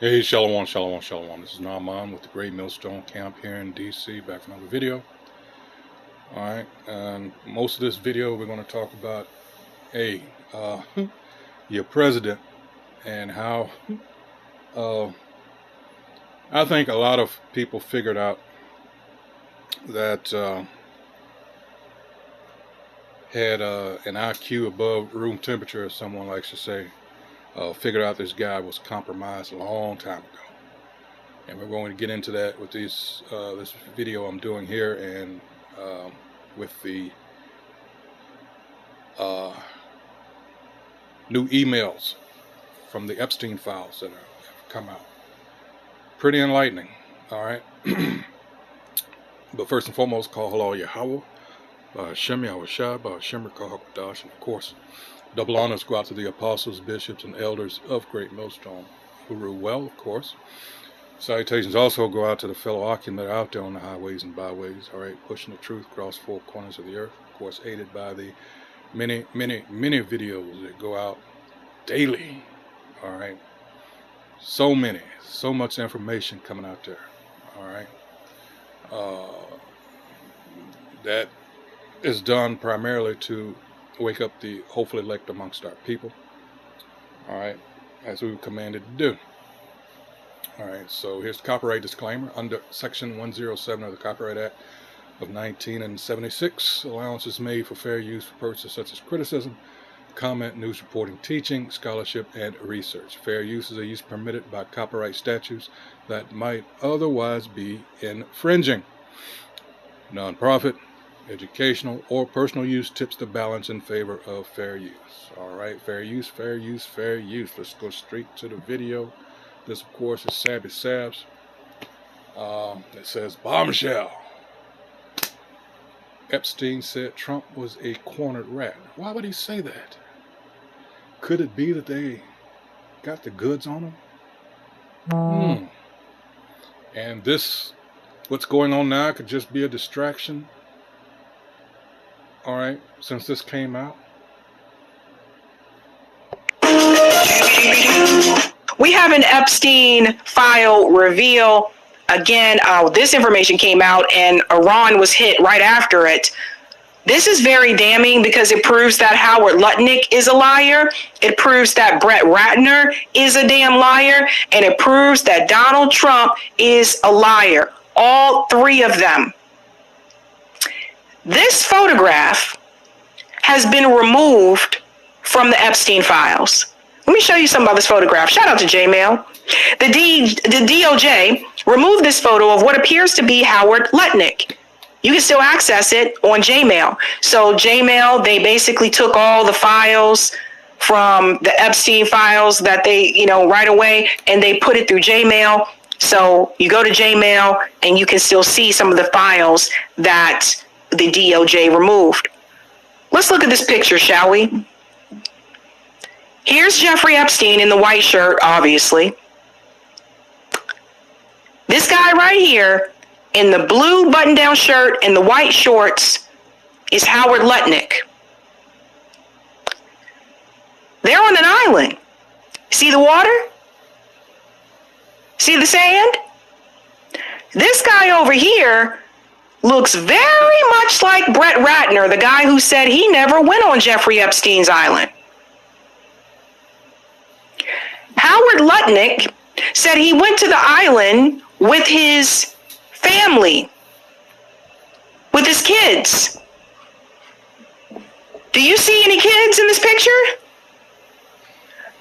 Hey, Shalom, Shalom, Shalom. This is Naaman with the Great Millstone Camp here in DC, back for another video. Alright, and most of this video we're going to talk about, your president and how I think a lot of people figured out that had an IQ above room temperature, as someone likes to say, figured out this guy was compromised a long time ago. And we're going to get into that with this video I'm doing here, and with the new emails from the Epstein files that have come out. Pretty enlightening, all right? But first and foremost, call halal Yahweh, Hashem Yahushua, Hashem Rekah, and of course, double honors go out to the apostles, bishops, and elders of Great Millstone who rule well, of course. Salutations also go out to the fellow Akim that are out there on the highways and byways, all right, pushing the truth across four corners of the earth, of course, aided by the many videos that go out daily, all right. So much information coming out there, all right. That is done primarily to wake up the hopeful elect amongst our people, all right, as we were commanded to do. All right, so here's the copyright disclaimer. Under Section 107 of the Copyright Act of 1976, allowance is made for fair use for purposes such as criticism, comment, news reporting, teaching, scholarship, and research. Fair use is a use permitted by copyright statutes that might otherwise be infringing. Non-profit, educational, or personal use tips the balance in favor of fair use. All right, fair use, fair use, fair use. Let's go straight to the video. This, of course, is Sabby Sabs. It says, bombshell. Epstein said Trump was a cornered rat. Why would he say that? Could it be that they got the goods on him? And this, what's going on now, could just be a distraction. All right, since this came out. We have an Epstein file reveal. Again, this information came out and Iran was hit right after it. This is very damning because it proves that Howard Lutnick is a liar. It proves that Brett Ratner is a damn liar. And it proves that Donald Trump is a liar. All three of them. This photograph has been removed from the Epstein files. Let me show you some of this photograph. Shout out to J-Mail. The DOJ removed this photo of what appears to be Howard Lutnick. You can still access it on J-Mail. So J-Mail, they basically took all the files from the Epstein files that they, right away, and they put it through J-Mail. So you go to J-Mail and you can still see some of the files that the DOJ removed. Let's look at this picture, shall we? Here's Jeffrey Epstein in the white shirt, obviously. This guy right here in the blue button-down shirt and the white shorts is Howard Lutnick. They're on an island. See the water? See the sand? This guy over here looks very much like Brett Ratner, the guy who said he never went on Jeffrey Epstein's island. Howard Lutnick said he went to the island with his family, with his kids. Do you see any kids in this picture?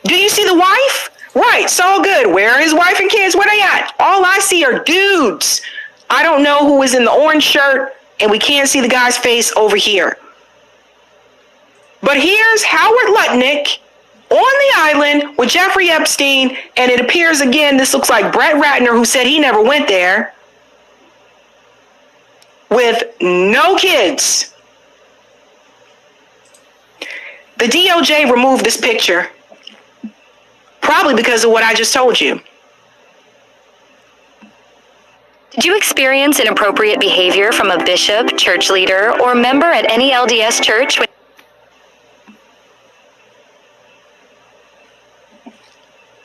Do you see the wife? Right, so good. Where are his wife and kids? Where they at? All I see are dudes. I don't know who is in the orange shirt, and we can't see the guy's face over here. But here's Howard Lutnick on the island with Jeffrey Epstein, and it appears again, this looks like Brett Ratner, who said he never went there, with no kids. The DOJ removed this picture, probably because of what I just told you. Did you experience inappropriate behavior from a bishop, church leader, or member at any LDS church?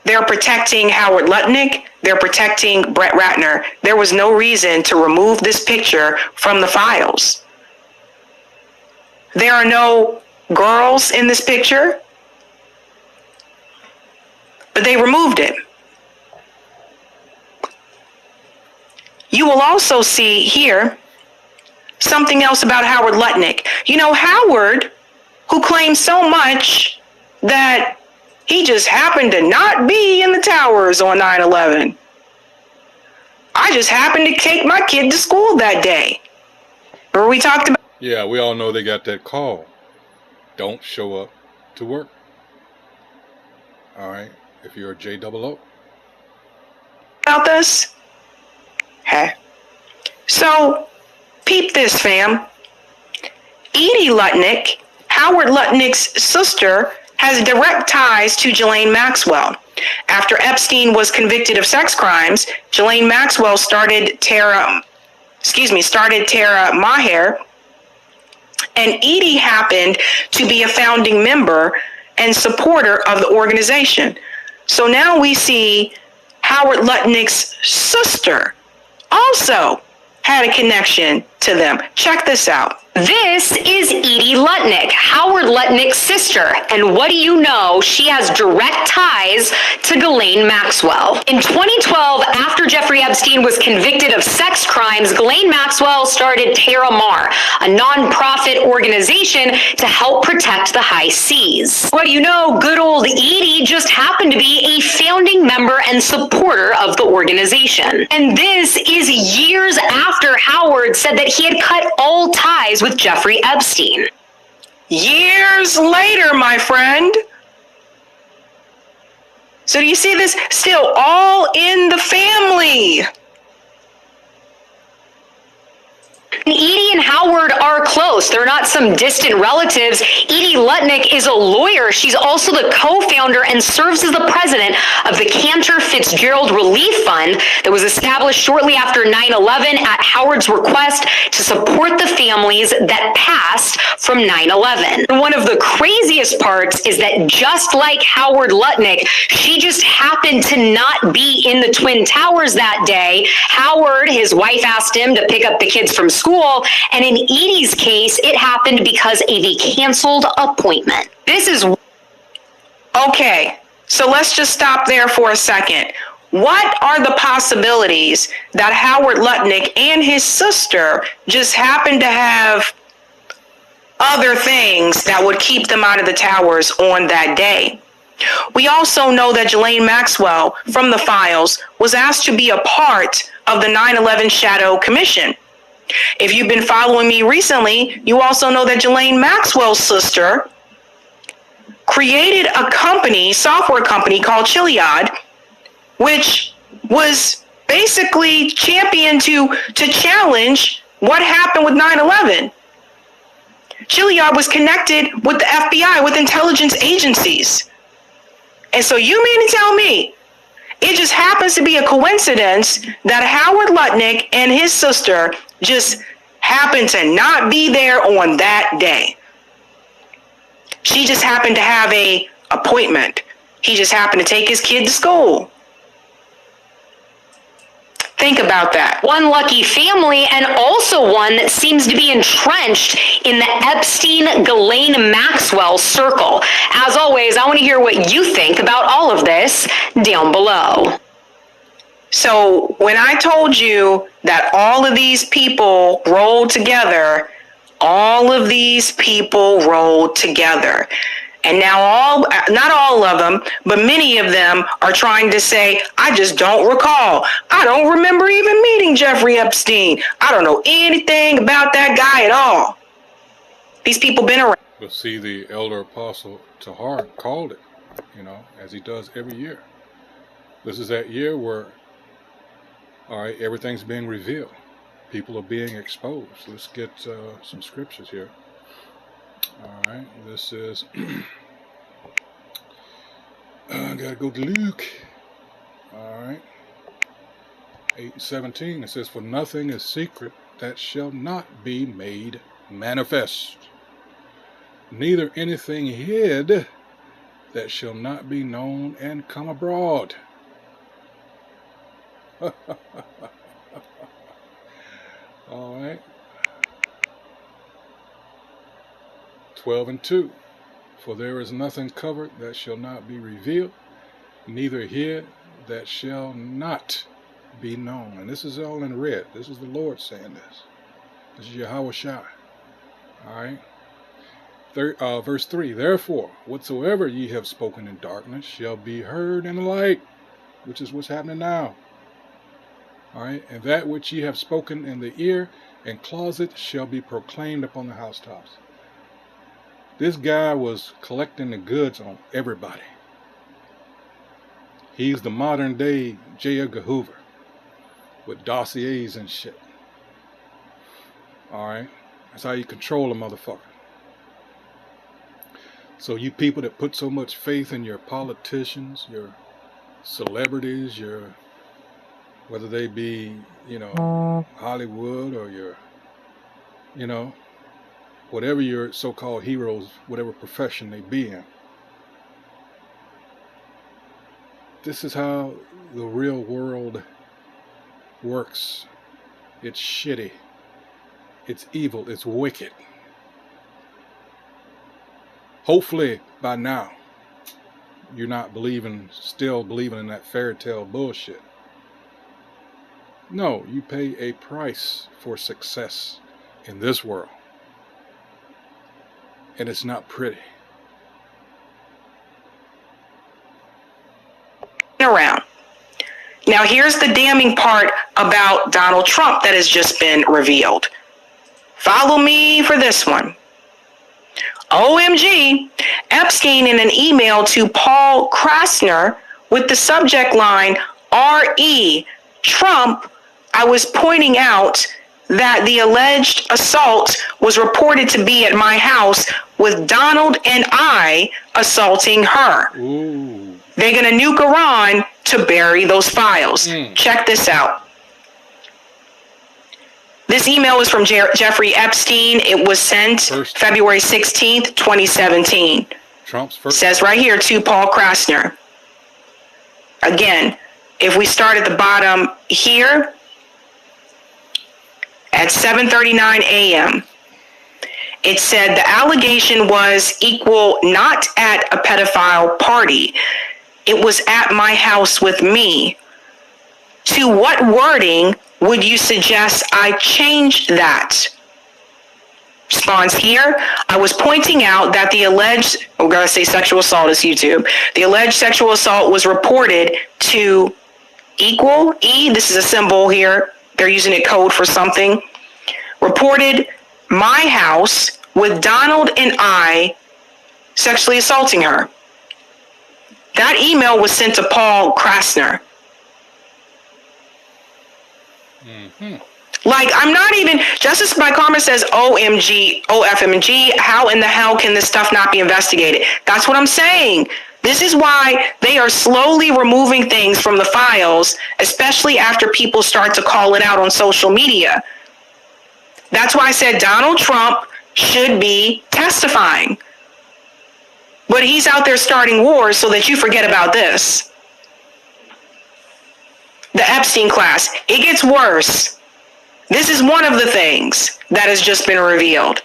They're protecting Howard Lutnick. They're protecting Brett Ratner. There was no reason to remove this picture from the files. There are no girls in this picture, but they removed it. You will also see here something else about Howard Lutnick. You know, Howard, who claims so much that he just happened to not be in the towers on 9/11. I just happened to take my kid to school that day. Remember we talked about? Yeah, we all know they got that call. Don't show up to work. All right, if you're a JOO. About this? Okay. So, peep this, fam. Edie Lutnick, Howard Lutnick's sister, has direct ties to Ghislaine Maxwell. After Epstein was convicted of sex crimes, Ghislaine Maxwell started Tara Maher, and Edie happened to be a founding member and supporter of the organization. So now we see Howard Lutnick's sister also had a connection to them. Check this out. This is Edie Lutnick, Howard Lutnick's sister. And what do you know? She has direct ties to Ghislaine Maxwell. In 2012, after Jeffrey Epstein was convicted of sex crimes, Ghislaine Maxwell started Terra Mar, a nonprofit organization to help protect the high seas. What do you know? Good old Edie just happened to be a founding member and supporter of the organization. And this is years after Howard said that he had cut all ties with Jeffrey Epstein. Years later, my friend. So do you see this? Still all in the family. Edie and Howard are close. They're not some distant relatives. Edie Lutnick is a lawyer. She's also the co-founder and serves as the president of the Cantor Fitzgerald Relief Fund that was established shortly after 9/11 at Howard's request to support the families that passed from 9/11. And one of the craziest parts is that just like Howard Lutnick, she just happened to not be in the Twin Towers that day. Howard, his wife, asked him to pick up the kids from school, and in Edie's case, it happened because of a canceled appointment. This is... Okay, so let's just stop there for a second. What are the possibilities that Howard Lutnick and his sister just happened to have other things that would keep them out of the towers on that day? We also know that Ghislaine Maxwell, from the files, was asked to be a part of the 9/11 Shadow Commission. If you've been following me recently, you also know that Ghislaine Maxwell's sister created a company, software company called Chiliad, which was basically championed to challenge what happened with 9/11. Chiliad was connected with the FBI, with intelligence agencies. And so you mean to tell me it just happens to be a coincidence that Howard Lutnick and his sister just happened to not be there on that day? She just happened to have a appointment. He just happened to take his kid to school. Think about that. One lucky family, and also one that seems to be entrenched in the Epstein-Ghislaine Maxwell circle. As always, I want to hear what you think about all of this down below. So when I told you that all of these people rolled together, And now not all of them, but many of them are trying to say, I just don't recall. I don't remember even meeting Jeffrey Epstein. I don't know anything about that guy at all. These people been around. But see, the elder apostle Tahar called it, as he does every year. This is that year where, all right, everything's being revealed. People are being exposed. Let's get some scriptures here. All right, this is, I gotta go to Luke. All right, 8:17, it says, for nothing is secret that shall not be made manifest, neither anything hid that shall not be known and come abroad. All right. 12:2. For there is nothing covered that shall not be revealed, neither hid that shall not be known. And this is all in red. This is the Lord saying this. This is Yahweh Shai. All right. Verse 3. Therefore, whatsoever ye have spoken in darkness shall be heard in the light, which is what's happening now. All right. And that which ye have spoken in the ear and closet shall be proclaimed upon the housetops. This guy was collecting the goods on everybody. He's the modern day J. Edgar Hoover with dossiers and shit. All right. That's how you control a motherfucker. So you people that put so much faith in your politicians, your celebrities, your, whether they be, Hollywood or your, whatever your so-called heroes, whatever profession they be in. This is how the real world works. It's shitty. It's evil. It's wicked. Hopefully by now you're not still believing in that fairy tale bullshit. No, you pay a price for success in this world. And it's not pretty. Around. Now here's the damning part about Donald Trump that has just been revealed. Follow me for this one. OMG, Epstein in an email to Paul Krasner with the subject line, R.E. Trump, I was pointing out that the alleged assault was reported to be at my house with Donald and I assaulting her. Ooh. They're going to nuke Iran to bury those files. Check this out. This email is from Jeffrey Epstein. It was sent February 16th, 2017. Trump's first. Says right here to Paul Krasner. Again, if we start at the bottom here, at 7:39 a.m., it said the allegation was equal not at a pedophile party. It was at my house with me. To what wording would you suggest I change that? Response here, I was pointing out that the alleged, we're going to say sexual assault is YouTube. The alleged sexual assault was reported to equal, E, this is a symbol here. They're using it code for something. Reported my house with Donald and I sexually assaulting her. That email was sent to Paul Krasner. Like, I'm not even, Justice by Karma says, OMG, OFMG, how in the hell can this stuff not be investigated? That's what I'm saying. This is why they are slowly removing things from the files, especially after people start to call it out on social media. That's why I said Donald Trump should be testifying. But he's out there starting wars so that you forget about this. The Epstein class. It gets worse. This is one of the things that has just been revealed.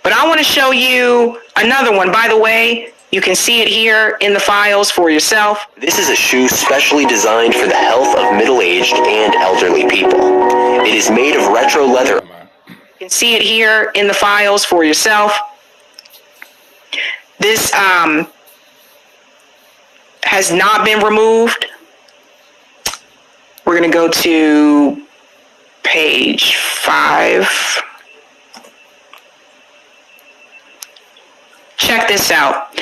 But I want to show you another one. By the way, you can see it here in the files for yourself. This is a shoe specially designed for the health of middle-aged and elderly people. It is made of retro leather. You can see it here in the files for yourself. This has not been removed. We're going to go to page 5. Check this out.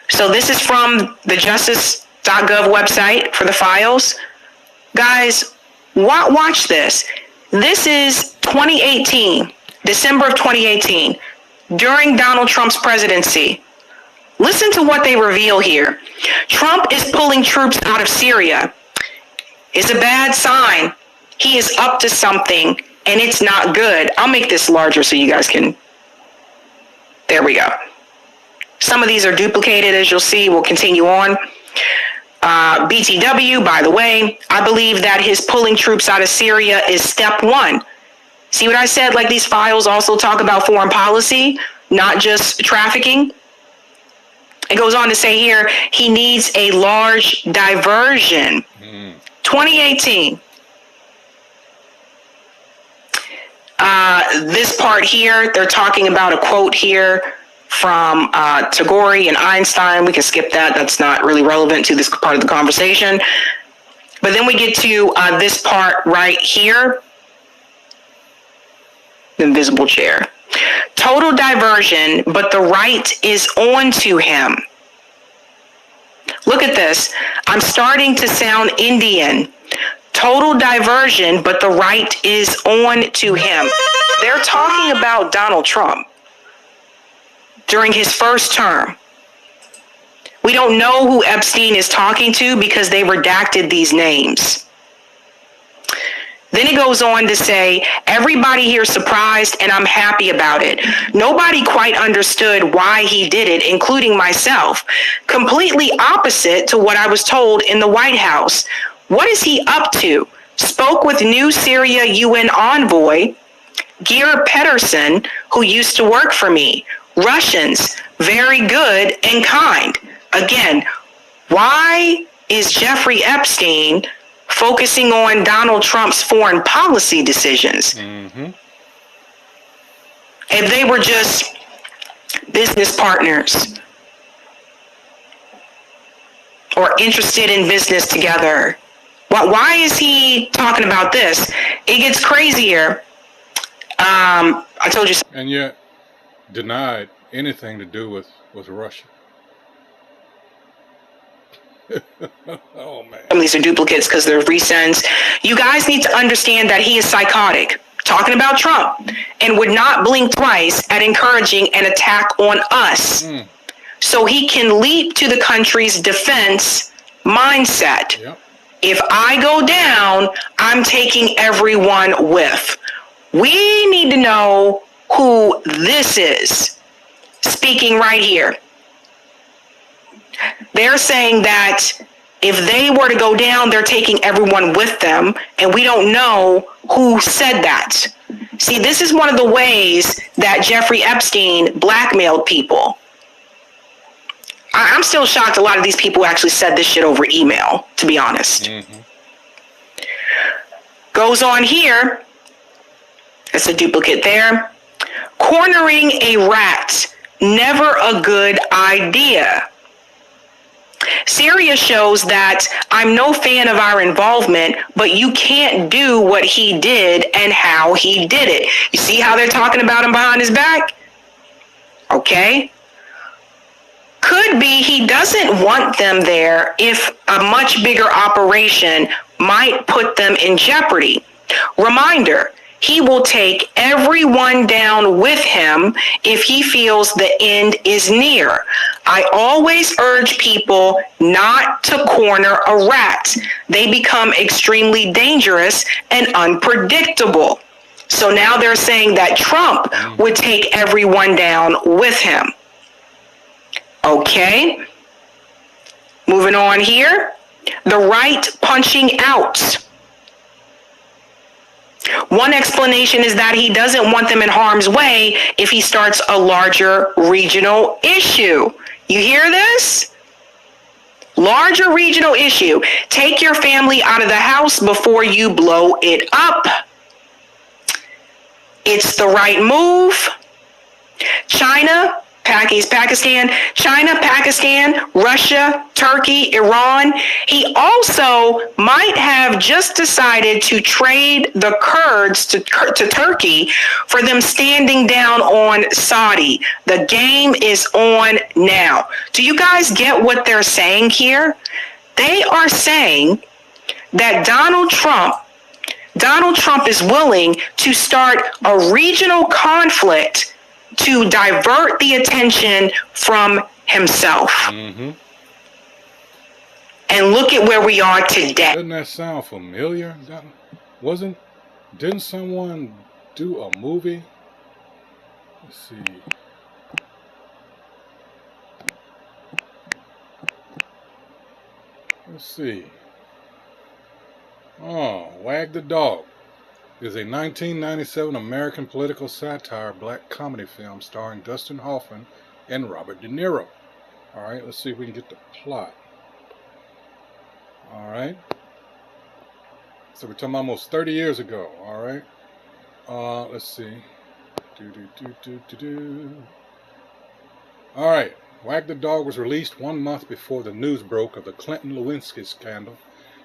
So this is from the justice.gov website for the files. Guys, watch this. This is 2018, December of 2018, during Donald Trump's presidency. Listen to what they reveal here. Trump is pulling troops out of Syria. It's a bad sign. He is up to something, and it's not good. I'll make this larger so you guys can. There we go. Some of these are duplicated, as you'll see. We'll continue on. BTW, by the way, I believe that his pulling troops out of Syria is step one. See what I said? Like, these files also talk about foreign policy, not just trafficking. It goes on to say here, he needs a large diversion. 2018. This part here, they're talking about a quote here from Tagore and Einstein. We can skip that. That's not really relevant to this part of the conversation. But then we get to this part right here. The invisible chair. Total diversion, but the right is on to him. Look at this. I'm starting to sound Indian. Total diversion, but the right is on to him. They're talking about Donald Trump during his first term. We don't know who Epstein is talking to because they redacted these names. Then it goes on to say, everybody here is surprised and I'm happy about it. Nobody quite understood why he did it, including myself. Completely opposite to what I was told in the White House. What is he up to? Spoke with new Syria UN envoy, Geir Pedersen, who used to work for me. Russians, very good and kind. Again, why is Jeffrey Epstein focusing on Donald Trump's foreign policy decisions? If they were just business partners or interested in business together, why is he talking about this? It gets crazier. I told you. And yet denied anything to do with Russia. Oh, man. These are duplicates because they're resends. You guys need to understand that he is psychotic, talking about Trump, and would not blink twice at encouraging an attack on us. So he can leap to the country's defense mindset. Yep. If I go down, I'm taking everyone with. We need to know who this is speaking right here. They're saying that if they were to go down, they're taking everyone with them, and we don't know who said that. See, this is one of the ways that Jeffrey Epstein blackmailed people. I'm still shocked a lot of these people actually said this shit over email, to be honest. Goes on here. It's a duplicate there. Cornering a rat, never a good idea. Syria shows that I'm no fan of our involvement, but you can't do what he did and how he did it. You see how they're talking about him behind his back? Okay. Could be he doesn't want them there if a much bigger operation might put them in jeopardy. Reminder, he will take everyone down with him if he feels the end is near. I always urge people not to corner a rat. They become extremely dangerous and unpredictable. So now they're saying that Trump would take everyone down with him. Okay. Moving on here. The right punching out. One explanation is that he doesn't want them in harm's way if he starts a larger regional issue. You hear this? Larger regional issue. Take your family out of the house before you blow it up. It's the right move. China, Pakistan, Russia, Turkey, Iran. He also might have just decided to trade the Kurds to Turkey for them standing down on Saudi. The game is on now. Do you guys get what they're saying here? They are saying that Donald Trump is willing to start a regional conflict to divert the attention from himself. And look at where we are today. Doesn't that sound familiar? Didn't someone do a movie? Let's see. Let's see. Oh, Wag the Dog is a 1997 American political satire black comedy film starring Dustin Hoffman and Robert De Niro. All right, let's see if we can get the plot. All right. So we're talking almost 30 years ago. All right. Let's see. All right. Wag the Dog was released 1 month before the news broke of the Clinton-Lewinsky scandal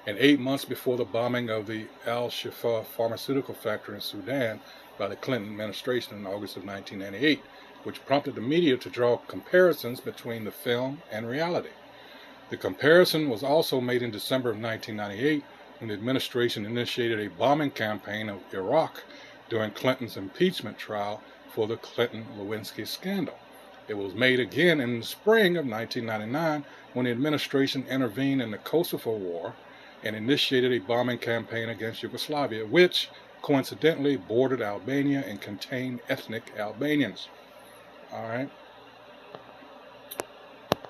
and 8 months before the bombing of the Al-Shifa pharmaceutical factory in Sudan by the Clinton administration in August of 1998, which prompted the media to draw comparisons between the film and reality. The comparison was also made in December of 1998 when the administration initiated a bombing campaign of Iraq during Clinton's impeachment trial for the Clinton-Lewinsky scandal. It was made again in the spring of 1999 when the administration intervened in the Kosovo War and initiated a bombing campaign against Yugoslavia, which coincidentally bordered Albania and contained ethnic Albanians. All right.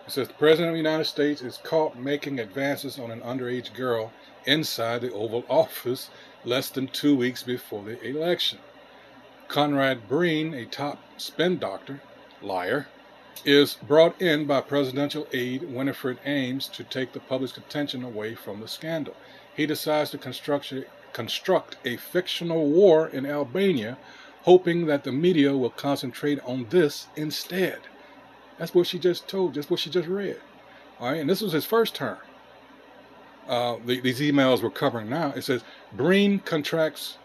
It says the President of the United States is caught making advances on an underage girl inside the Oval Office less than 2 weeks before the election. Conrad Breen, a top spin doctor, liar, is brought in by presidential aide Winifred Ames to take the public's attention away from the scandal. He decides to construct a fictional war in Albania, hoping that the media will concentrate on this instead. That's what she just told, just what she just read. All right, and this was his first term. These emails we're covering now. It says Breen contacts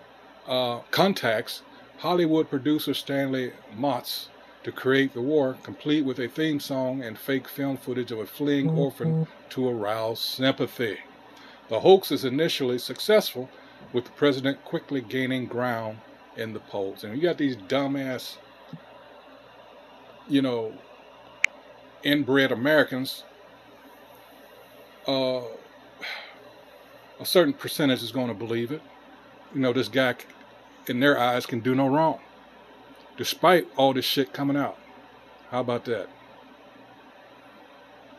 Hollywood producer Stanley Motz to create the war, complete with a theme song and fake film footage of a fleeing orphan to arouse sympathy. The hoax is initially successful, with the president quickly gaining ground in the polls. And you got these dumbass, inbred Americans. A certain percentage is going to believe it. This guy, in their eyes, can do no wrong, despite all this shit coming out. How about that?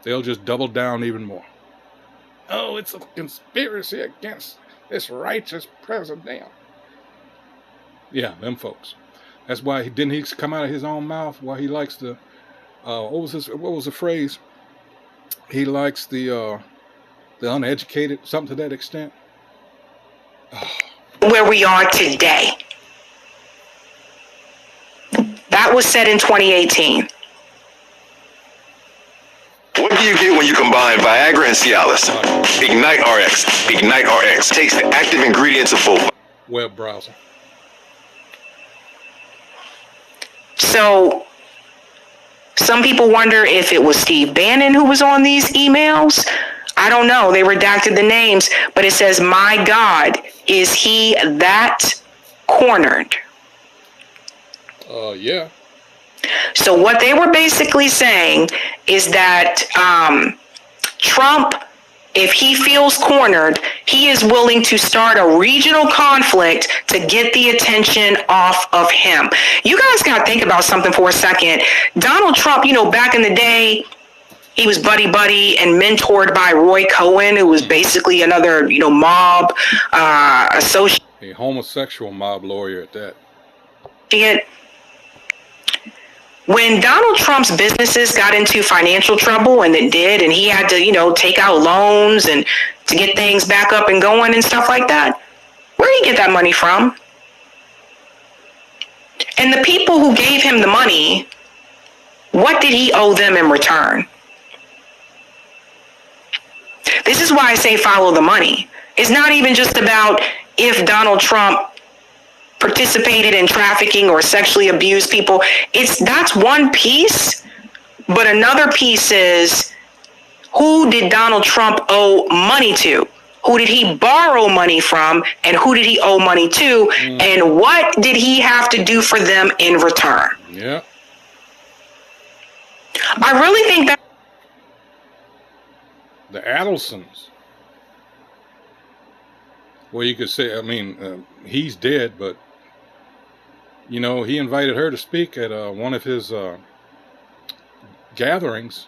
They'll just double down even more. Oh, it's a conspiracy against this righteous president. Yeah, them folks. That's why didn't he come out of his own mouth? Why he likes the what was the phrase? He likes the uneducated, something to that extent. Where we are today. That was said in 2018. What do you get when you combine Viagra and Cialis? Ignite RX. Ignite RX takes the active ingredients of both. Web browser. So, some people wonder if it was Steve Bannon who was on these emails. I don't know. They redacted the names, but it says, "My God, is he that cornered?" Yeah. So what they were basically saying is that Trump, if he feels cornered, he is willing to start a regional conflict to get the attention off of him. You guys got to think about something for a second. Donald Trump, back in the day, he was buddy and mentored by Roy Cohen, who was basically another, mob associate. A homosexual mob lawyer at that. When Donald Trump's businesses got into financial trouble, and it did, and he had to, take out loans and to get things back up and going and stuff like that, where did he get that money from? And the people who gave him the money, what did he owe them in return? This is why I say follow the money. It's not even just about if Donald Trump participated in trafficking or sexually abused people. That's one piece, but another piece is, who did Donald Trump owe money to? Who did he borrow money from? And who did he owe money to? And what did he have to do for them in return? Yeah. I really think that The Adelsons. Well, you could say, he's dead, but he invited her to speak at one of his gatherings,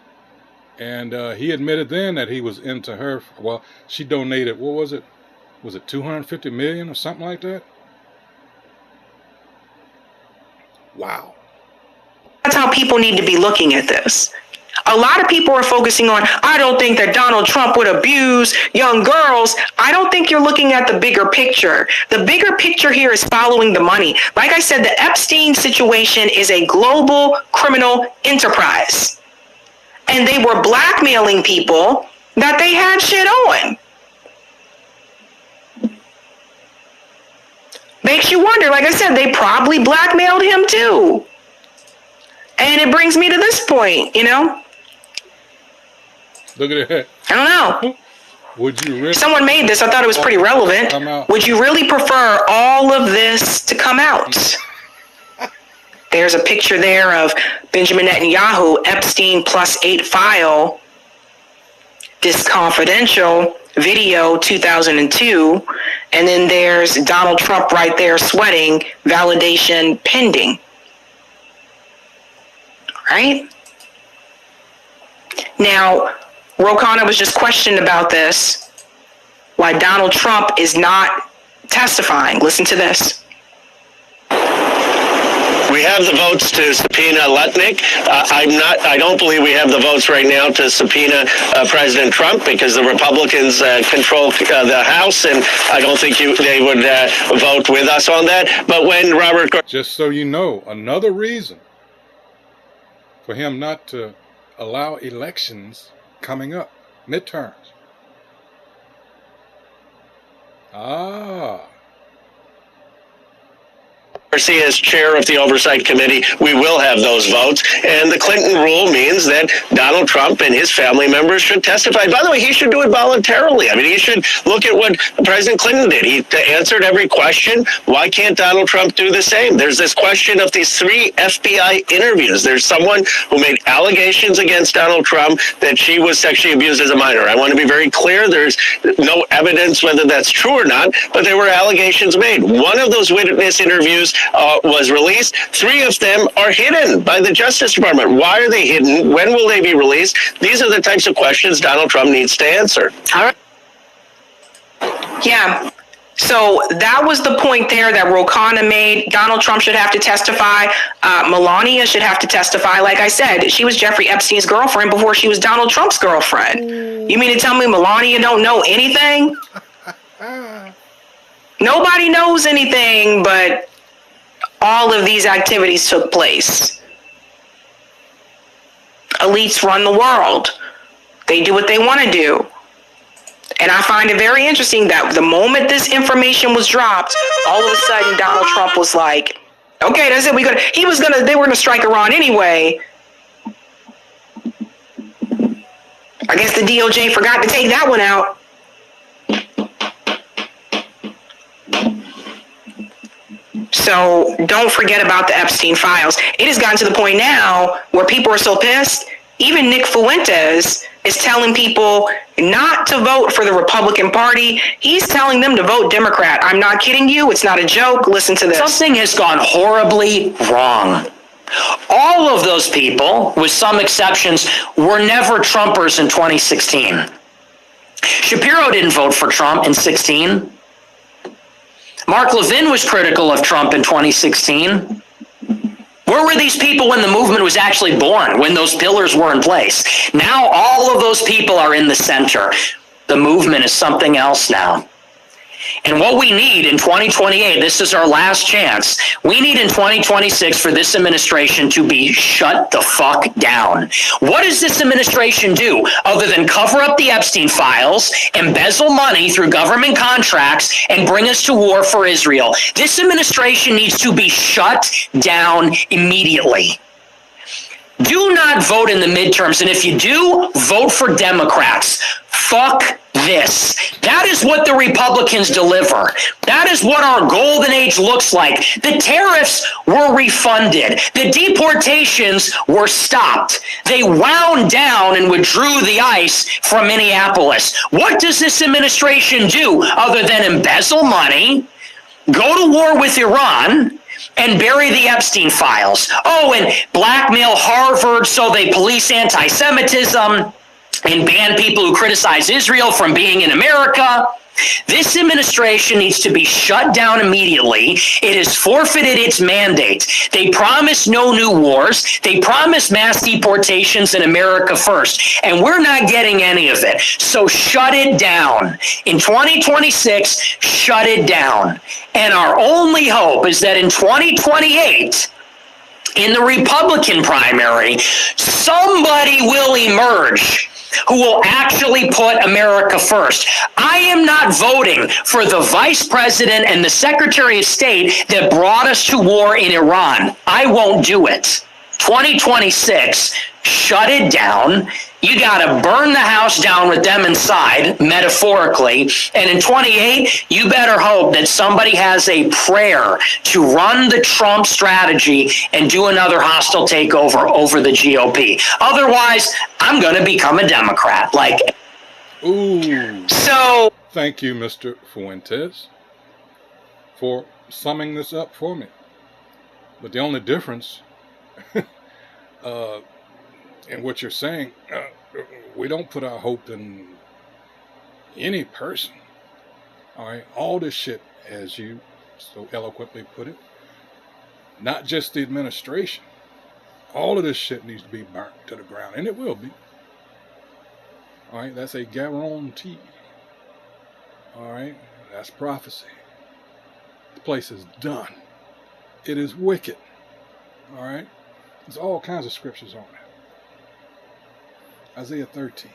And he admitted then that he was into her. Well, she donated, what was it? Was it $250 million or something like that? Wow. That's how people need to be looking at this. A lot of people are focusing on, I don't think that Donald Trump would abuse young girls. I don't think you're looking at the bigger picture. The bigger picture here is following the money. Like I said, the Epstein situation is a global criminal enterprise. And they were blackmailing people that they had shit on. Makes you wonder, like I said, they probably blackmailed him too. And it brings me to this point, you know? Look at that. I don't know. Would you really? Someone made this. I thought it was pretty relevant. Would you really prefer all of this to come out? There's a picture there of Benjamin Netanyahu, Epstein +8 file, this confidential video 2002, and then there's Donald Trump right there sweating, validation pending. Right? Now, Ro Khanna was just questioned about this, why Donald Trump is not testifying. Listen to this. We have the votes to subpoena Lutnick. I don't believe we have the votes right now to subpoena President Trump because the Republicans control the House, and I don't think they would vote with us on that. But when Robert... Just so you know, another reason for him not to allow elections coming up, midterms. Garcia as chair of the Oversight Committee, we will have those votes. And the Clinton rule means that Donald Trump and his family members should testify. By the way, he should do it voluntarily. I mean, he should look at what President Clinton did. He answered every question. Why can't Donald Trump do the same? There's this question of these 3 FBI interviews. There's someone who made allegations against Donald Trump that she was sexually abused as a minor. I want to be very clear. There's no evidence whether that's true or not, but there were allegations made. One of those witness interviews was released. 3 of them are hidden by the Justice Department. Why are they hidden? When will they be released? These are the types of questions Donald Trump needs to answer. All right. Yeah. So that was the point there that Ro Khanna made. Donald Trump should have to testify. Melania should have to testify. Like I said, she was Jeffrey Epstein's girlfriend before she was Donald Trump's girlfriend. You mean to tell me Melania don't know anything? Nobody knows anything, but all of these activities took place. Elites run the world. They do what they want to do. And I find it very interesting that the moment this information was dropped, all of a sudden Donald Trump was like, okay, that's it. They were going to strike Iran anyway. I guess the DOJ forgot to take that one out. So don't forget about the Epstein files. It has gotten to the point now where people are so pissed, even Nick Fuentes is telling people not to vote for the Republican Party. He's telling them to vote Democrat. I'm not kidding you. It's not a joke. Listen to this. Something has gone horribly wrong. All of those people, with some exceptions, were never Trumpers in 2016. Shapiro didn't vote for Trump in 2016. Mark Levin was critical of Trump in 2016. Where were these people when the movement was actually born, when those pillars were in place? Now all of those people are in the center. The movement is something else now. And what we need in 2028, this is our last chance, we need in 2026 for this administration to be shut the fuck down. What does this administration do other than cover up the Epstein files, embezzle money through government contracts, and bring us to war for Israel? This administration needs to be shut down immediately. Do not vote in the midterms, and if you do, vote for Democrats. Fuck this. That is what the Republicans deliver. That is what our golden age looks like. The tariffs were refunded. The deportations were stopped. They wound down and withdrew the ICE from Minneapolis. What does this administration do other than embezzle money, go to war with Iran, and bury the Epstein files? Oh, and blackmail Harvard so they police anti-Semitism. and ban people who criticize Israel from being in America. This administration needs to be shut down immediately. It has forfeited its mandate. They promised no new wars. They promised mass deportations in America first, and we're not getting any of it. So shut it down. In 2026, shut it down. And our only hope is that in 2028, in the Republican primary, somebody will emerge who will actually put America first. I am not voting for the vice president and the secretary of state that brought us to war in Iran. I won't do it. 2026, shut it down. You got to burn the house down with them inside, metaphorically. And in 28, you better hope that somebody has a prayer to run the Trump strategy and do another hostile takeover over the GOP. Otherwise, I'm going to become a Democrat. Ooh. So, Thank you, Mr. Fuentes, for summing this up for me. But the only difference in what you're saying, we don't put our hope in any person. All right, all this shit, as you so eloquently put it, not just the administration. All of this shit needs to be burnt to the ground, and it will be. All right, that's a guarantee. All right, that's prophecy. The place is done. It is wicked. All right, there's all kinds of scriptures on it. Isaiah 13,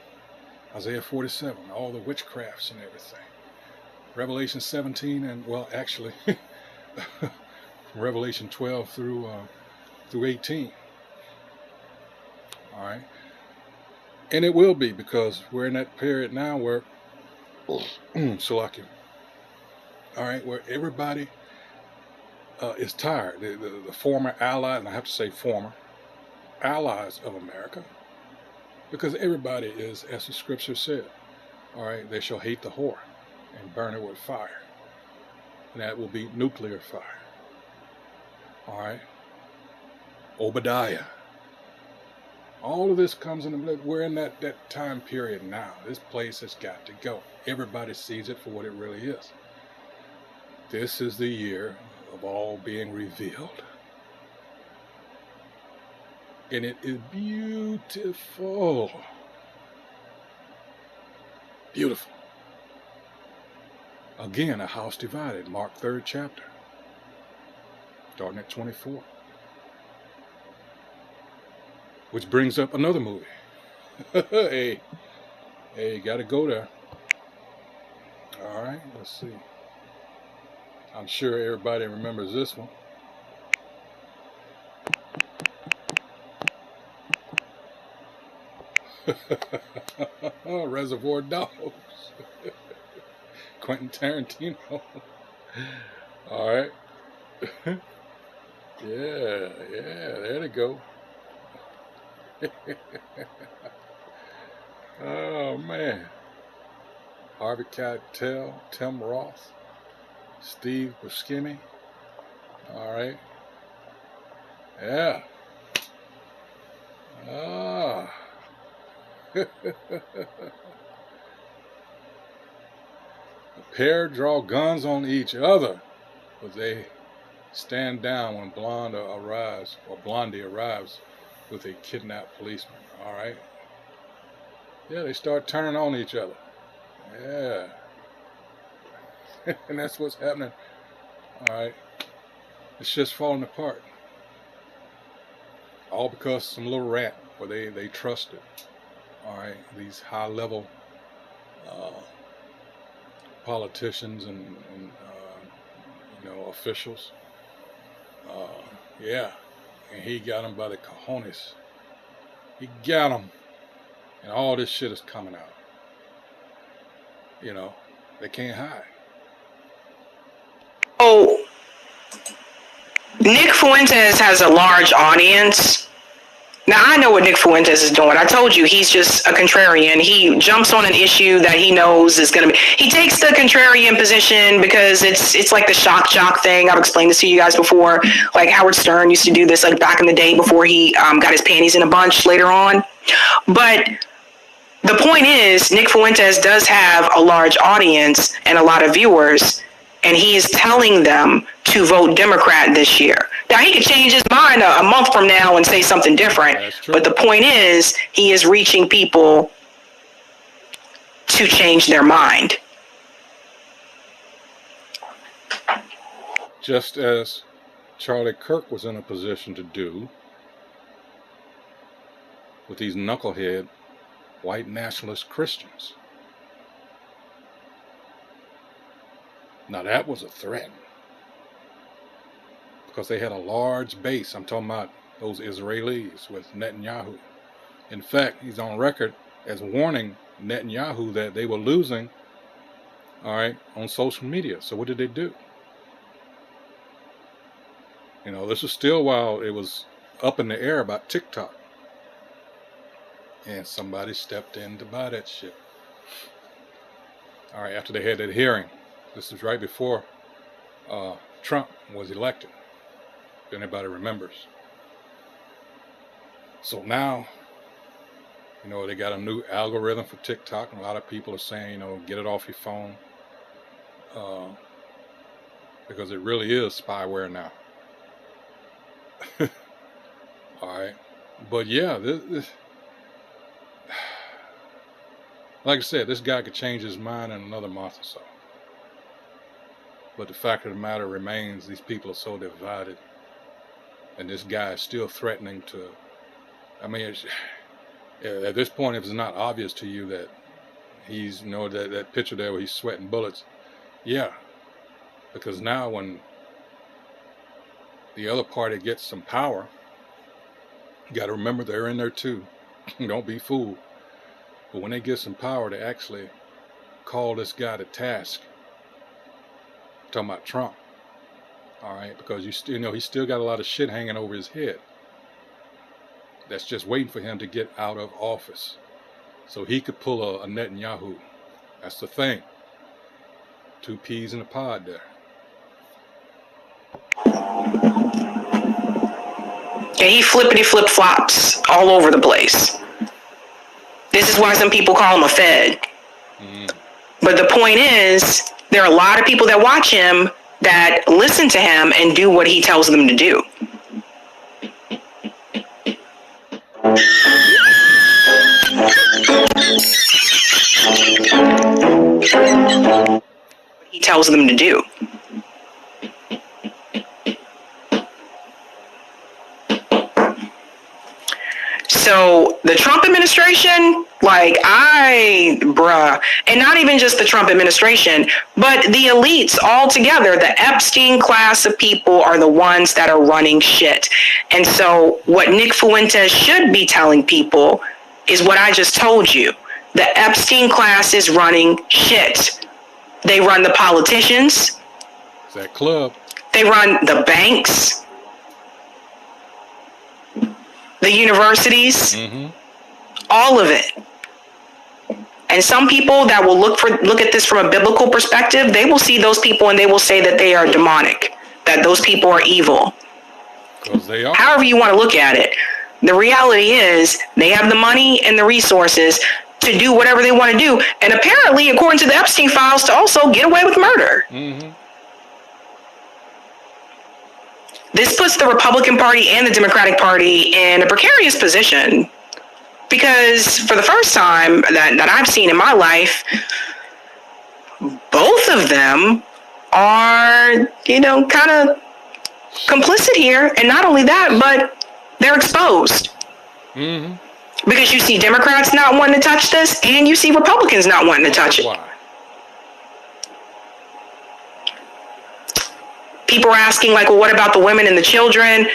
Isaiah 47, all the witchcrafts and everything. Revelation 17, and well, actually, Revelation 12 through 18. All right, and it will be, because we're in that period now where, Salakia. All right, where everybody is tired. The former allies, and I have to say former allies of America, because everybody is, as the scripture said, all right, they shall hate the whore and burn it with fire. And that will be nuclear fire. All right. Obadiah. All of this comes in the blood. We're in that time period now. This place has got to go. Everybody sees it for what it really is. This is the year of all being revealed. And it is beautiful. Beautiful. Again, a house divided. Mark 3rd chapter. Starting at 24. Which brings up another movie. Hey, gotta go there. All right, let's see. I'm sure everybody remembers this one. Reservoir Dogs. Quentin Tarantino. All right. Yeah, there they go. Oh, man. Harvey Keitel, Tim Roth, Steve Buscemi. All right. Yeah. Ah. The pair draw guns on each other, but they stand down when Blondie arrives with a kidnapped policeman. All right. Yeah, they start turning on each other. Yeah. And that's what's happening. All right. It's just falling apart. All because some little rat where they trusted. All right. These high level politicians and officials. Yeah. And he got them by the cojones. He got them. And all this shit is coming out. They can't hide. Oh, Nick Fuentes has a large audience. Now, I know what Nick Fuentes is doing. I told you, he's just a contrarian. He jumps on an issue that he knows is going to be... He takes the contrarian position because it's like the shock jock thing. I've explained this to you guys before. Like Howard Stern used to do this back in the day before he got his panties in a bunch later on. But The point is, Nick Fuentes does have a large audience and a lot of viewers, and he is telling them to vote Democrat this year. Now, he could change his mind a month from now and say something different. That's true. But the point is, he is reaching people to change their mind. Just as Charlie Kirk was in a position to do with these knucklehead white nationalist Christians. Now that was a threat, because they had a large base. I'm talking about those Israelis with Netanyahu. In fact, he's on record as warning Netanyahu that they were losing, all right, on social media. So what did they do? You know, this was still while it was up in the air about TikTok. And somebody stepped in to buy that shit. All right, after they had that hearing. This was right before Trump was elected, if anybody remembers. So now, you know, they got a new algorithm for TikTok, and a lot of people are saying, you know, get it off your phone, because it really is spyware now. All right, but yeah, this like I said, this guy could change his mind in another month or so. But the fact of the matter remains, these people are so divided, and this guy is still threatening to. I mean, at this point, if it's not obvious to you that he's, you know, that picture there where he's sweating bullets, yeah, because now when the other party gets some power, you got to remember they're in there too. Don't be fooled. But when they get some power, to actually call this guy to task. I'm talking about Trump, all right, because you know he's still got a lot of shit hanging over his head. That's just waiting for him to get out of office, so he could pull a Netanyahu. That's the thing. Two peas in a pod there. And he flip-flops all over the place. This is why some people call him a Fed. But the point is, there are a lot of people that watch him that listen to him and do what he tells them to do. What he tells them to do. So the Trump administration, and not even just the Trump administration, but the elites all together, the Epstein class of people are the ones that are running shit. And so what Nick Fuentes should be telling people is what I just told you. The Epstein class is running shit. They run the politicians. It's that club. They run the banks. The universities, all of it. And some people that will look at this from a biblical perspective, they will see those people and they will say that they are demonic, that those people are evil. Because they are. However you want to look at it, the reality is they have the money and the resources to do whatever they want to do, and apparently, according to the Epstein files, to also get away with murder. This puts the Republican Party and the Democratic Party in a precarious position, because for the first time that I've seen in my life, both of them are, kind of complicit here. And not only that, but they're exposed. Because you see Democrats not wanting to touch this, and you see Republicans not wanting to touch it. Why? People are asking, well, what about the women and the children?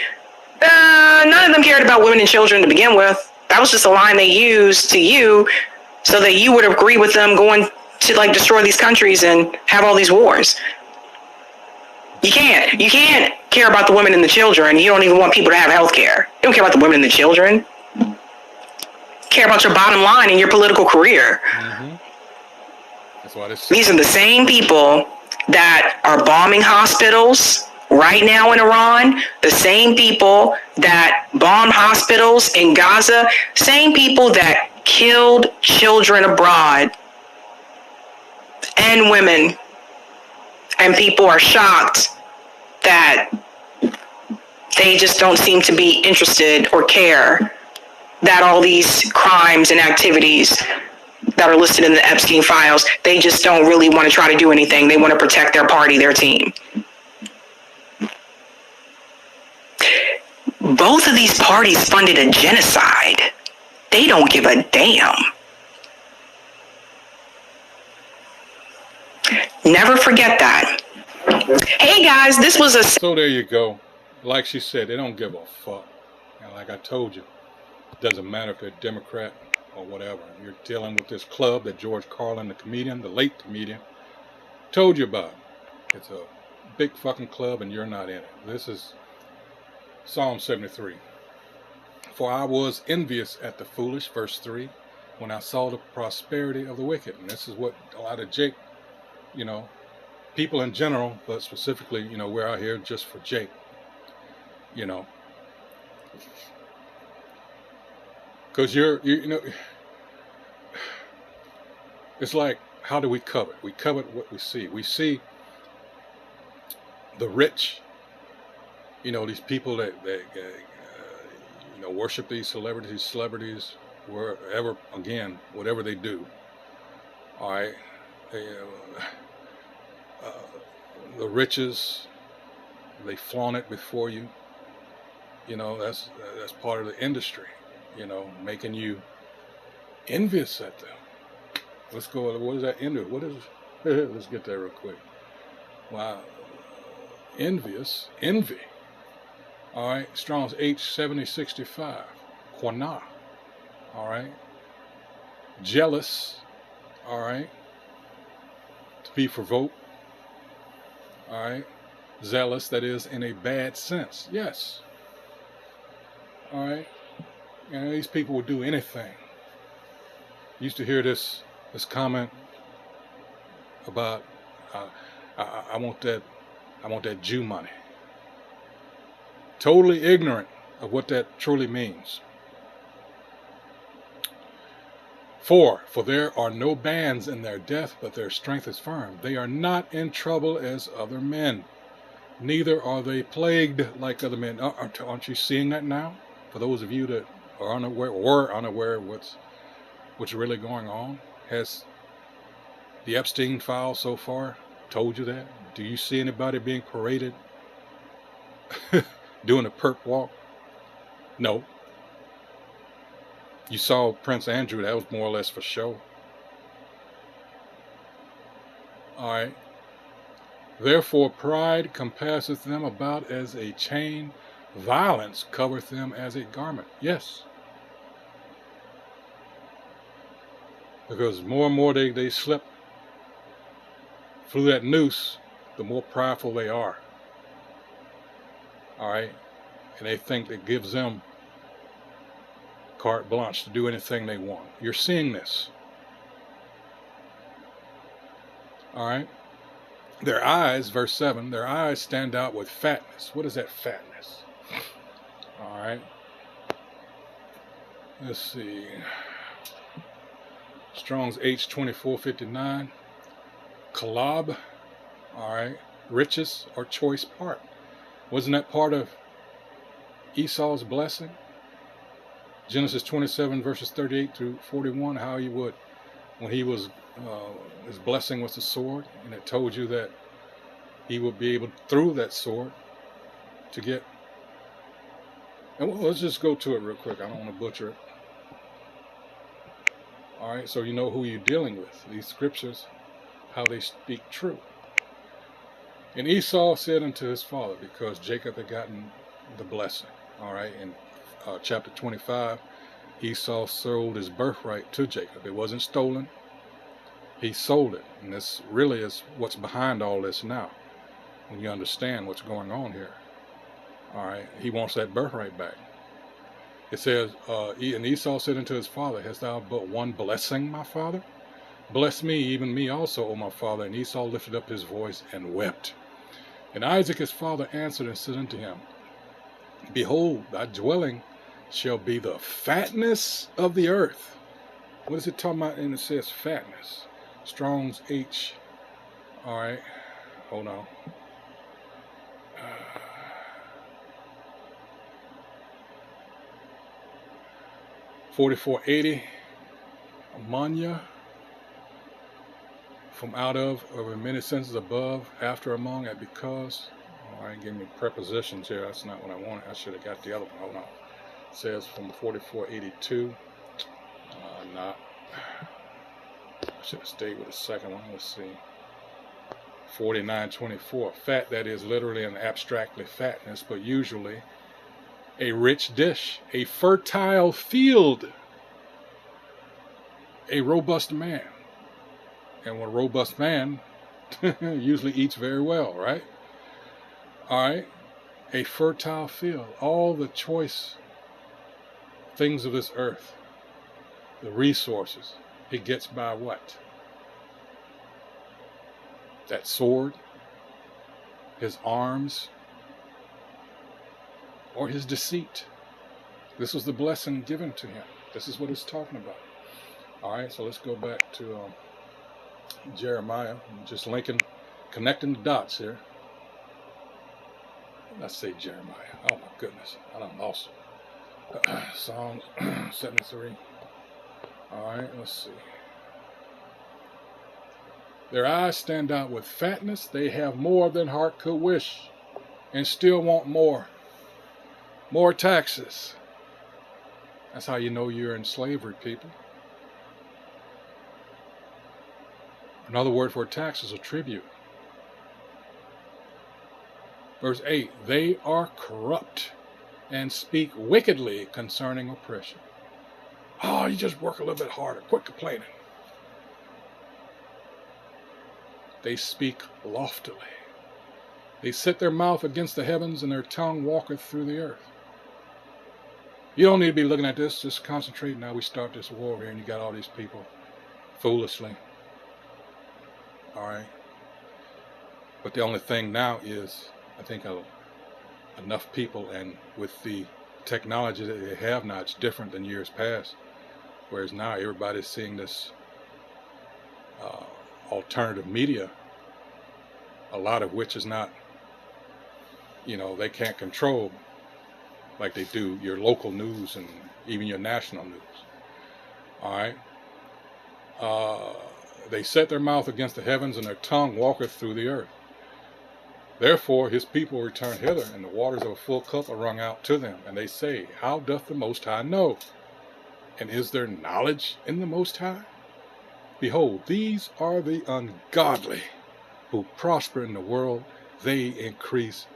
None of them cared about women and children to begin with. That was just a line they used to you so that you would agree with them going to, destroy these countries and have all these wars. You can't care about the women and the children. You don't even want people to have health care. You don't care about the women and the children. You care about your bottom line and your political career. That's why these are the same people that are bombing hospitals right now in Iran, the same people that bomb hospitals in Gaza, same people that killed children abroad and women. And people are shocked that they just don't seem to be interested or care that all these crimes and activities that are listed in the Epstein files, they just don't really want to try to do anything. They want to protect their party, their team. Both of these parties funded a genocide. They don't give a damn. Never forget that. Hey guys, this was a... So there you go. Like she said, they don't give a fuck. And like I told you, it doesn't matter if they're Democrat or whatever. You're dealing with this club that George Carlin, the comedian, the late comedian, told you about. It's a big fucking club and you're not in it. This is Psalm 73. For I was envious at the foolish, verse 3, when I saw the prosperity of the wicked. And this is what a lot of Jake, people in general, but specifically, we're out here just for Jake, because it's like, how do we covet? We covet what we see. We see the rich, these people that worship these celebrities, wherever, again, whatever they do. All right, the riches, they flaunt it before you. That's part of the industry. Making you envious at them. Let's go. What is that? Envy. What is? Let's get there real quick. Wow. Envy. All right. Strong's H7065. Quana. All right. Jealous. All right. To be provoked. All right. Zealous, that is in a bad sense. Yes. All right. These people will do anything. Used to hear this comment about I want that Jew money. Totally ignorant of what that truly means. For there are no bands in their death, but their strength is firm. They are not in trouble as other men, neither are they plagued like other men. Aren't you seeing that now? For those of you that are were unaware of what's really going on, has the Epstein file so far told you that? Do you see anybody being paraded doing a perp walk? No. You saw Prince Andrew, that was more or less for show. All right. Therefore pride compasseth them about as a chain, violence covereth them as a garment. Yes. Because more and more they slip through that noose, the more prideful they are. All right. And they think it gives them carte blanche to do anything they want. You're seeing this. All right. Their eyes, verse 7, their eyes stand out with fatness. What is that fatness? All right. Let's see. Strong's H2459. Kalab. All right. Riches or choice part. Wasn't that part of Esau's blessing? Genesis 27 verses 38 through 41, how he would, when he was, his blessing was the sword, and it told you that he would be able, through that sword, to get, and let's just go to it real quick. I don't want to butcher it. All right, so you know who you're dealing with. These scriptures, how they speak true. And Esau said unto his father, because Jacob had gotten the blessing. All right, in chapter 25, Esau sold his birthright to Jacob. It wasn't stolen. He sold it. And this really is what's behind all this now, when you understand what's going on here. All right, he wants that birthright back. It says, and Esau said unto his father, hast thou but one blessing, my father? Bless me, even me also, O my father. And Esau lifted up his voice and wept. And Isaac his father answered and said unto him, behold, thy dwelling shall be the fatness of the earth, What is it talking about? And it says fatness. Strong's H. All right. Hold on. 4480. Ammonia. From out of, or in many senses above, after, among, at, because. All right, give me prepositions here. That's not what I wanted. I should have got the other one. Hold on. It says from 4482. Not. I should have stayed with the second one. Let's see. 4924. Fat, that is literally and abstractly fatness, but usually a rich dish, a fertile field, a robust man. And a robust man usually eats very well, right? All right. A fertile field. All the choice things of this earth, the resources, he gets by what? That sword, his arms, or his deceit. This was the blessing given to him. This is what it's talking about. All right, so let's go back to Jeremiah. I'm just connecting the dots here. Let's say Jeremiah. Oh my goodness, I done lost it. Psalm 73. All right, let's see. Their eyes stand out with fatness. They have more than heart could wish, and still want more. More taxes. That's how you know you're in slavery, people. Another word for tax is a tribute. Verse 8, they are corrupt and speak wickedly concerning oppression. Oh, you just work a little bit harder. Quit complaining. They speak loftily. They set their mouth against the heavens, and their tongue walketh through the earth. You don't need to be looking at this. Just concentrate. Now we start this war here, and you got all these people foolishly. All right. But the only thing now is, I think enough people, and with the technology that they have now, it's different than years past. Whereas now everybody's seeing this alternative media, a lot of which is not, they can't control like they do your local news and even your national news. All right. They set their mouth against the heavens, and their tongue walketh through the earth. Therefore his people return hither, and the waters of a full cup are wrung out to them. And they say, how doth the Most High know? And is there knowledge in the Most High? Behold, these are the ungodly who prosper in the world. They increase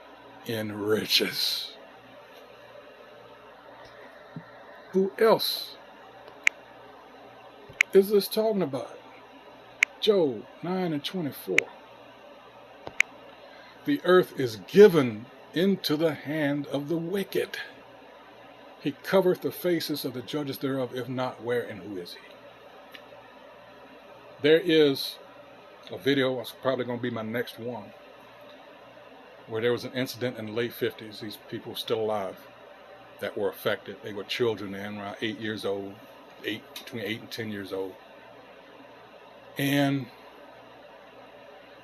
in riches. Who else is this talking about? Job 9:24. The earth is given into the hand of the wicked. He covereth the faces of the judges thereof, if not, where and who is he? There is a video, it's probably going to be my next one, where there was an incident in the late 50s. These people were still alive that were affected. They were children then, around 8 years old, between 8 and 10 years old. And,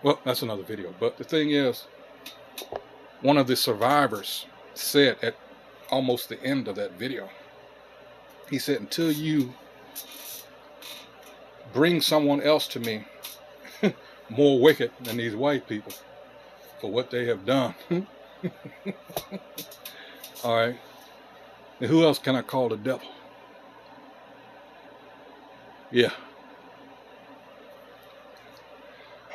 well, that's another video. But the thing is, one of the survivors said at almost the end of that video, he said, until you bring someone else to me more wicked than these white people for what they have done. All right. And who else can I call the devil? Yeah.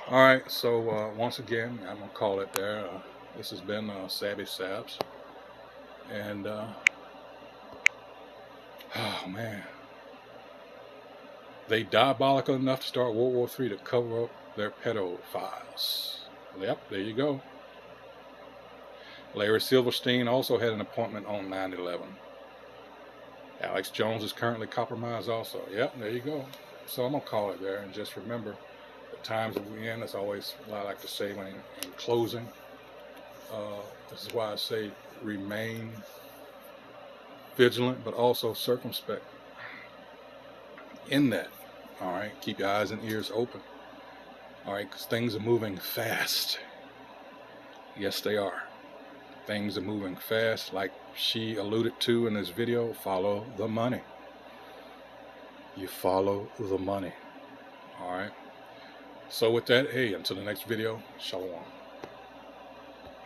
All right. So once again, I'm going to call it there. This has been Savvy Sabs. And, oh man. They diabolical enough to start World War III to cover up their pedophiles. Yep, there you go. Larry Silverstein also had an appointment on 9/11. Alex Jones is currently compromised also. Yep, there you go. So I'm going to call it there, and just remember the times that we're in. That's always what I like to say when in closing. This is why I say remain vigilant, but also circumspect. in that. All right, keep your eyes and ears open. All right, because things are moving fast. Yes, they are. Things are moving fast, like she alluded to in this video. Follow the money. You follow the money. All right. So with that, hey, until the next video, shalom.